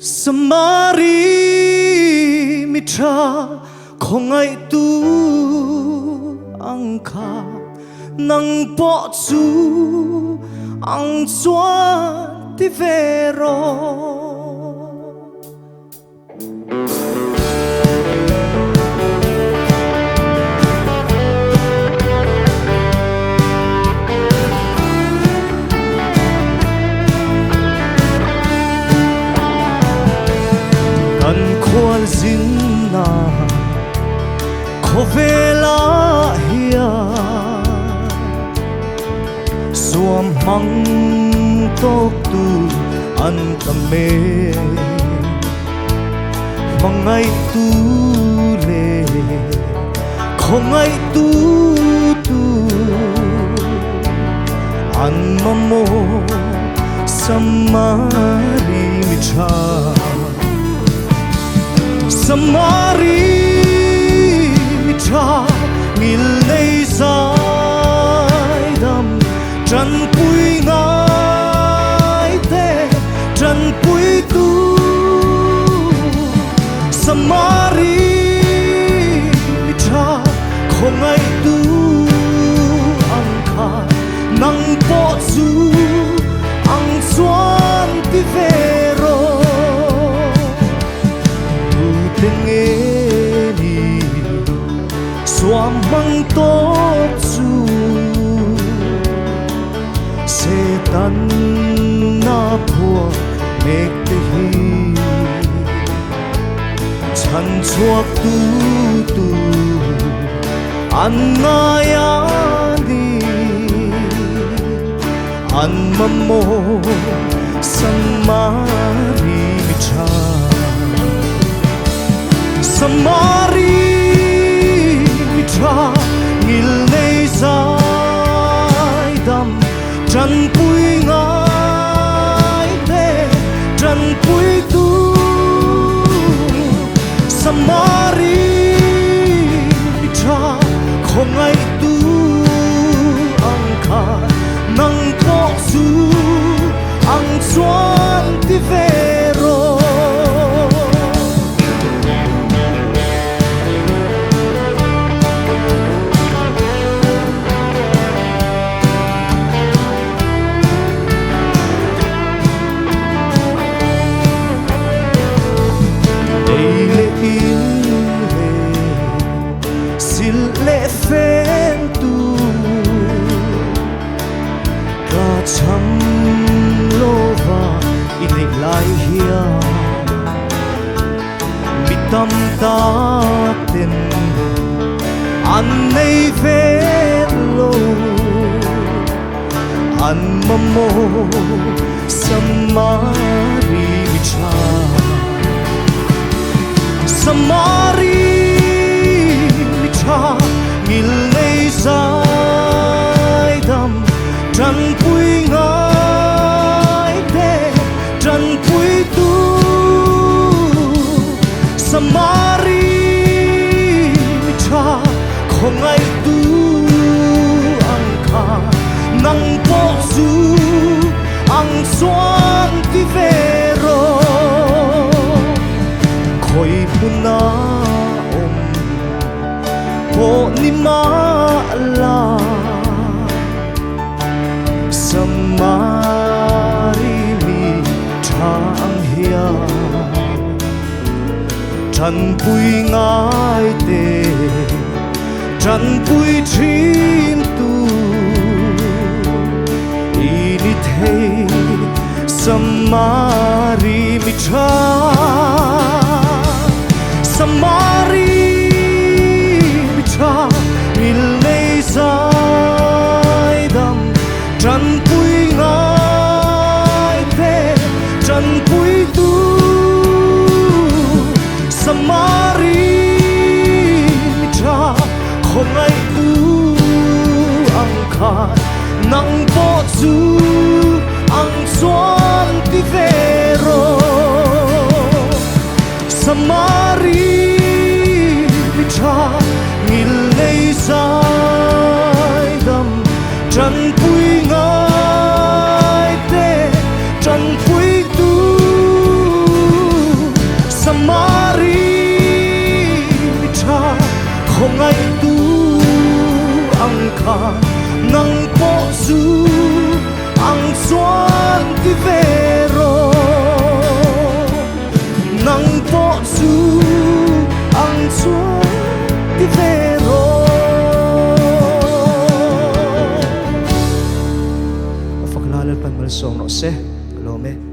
Samari mitra không ai tu ang kha nang po chu ang chuan ti vero khoan zin na khovela hia suam mang tok tu an tame mangai tu le khongai tu an mamo samari mitra Samari mitra ngil nei zai dam trần pui ngai te trần pui tu Samari mitra không ai tu ang kha nang po chu ang xuan ti vero Suam mang tốt chu setan na phua mek te hi chan chuak tu an na ya ni an mamo samari mitra Samari mitra ngil nei zai dam trần pui ngai te trần pui tu Samari mitra không ai tu ang kha nang po chu ang chuan ti vero lệ phen tu cả trăm lô và in định lại hia bị tâm ta tên ăn nay về lô ăn mamo samari mitra samari ngil nei zai dam trần pui ngai te trần pui tu Samari mitra không ai tu ang kha nang po chu ang xuan ti vero khoi puna po ni ma la Samari mitra ang hia trần pui ngai te trần pui chim tu ini thei Samari mitra Samari ngil nei zai dam trần pui ngai te trần pui tu Samari mitra không ai tu ang kha nang po chu ang xuan ti vero Samari mitra ngil nei zai dam trần pui ngai te trần pui tu Samari Cha Không ai tu Ang kha Nang po su Ang xuân Ti vero Nang po su Ang xuân Ti vero Faklalal pan malsong no se Kalome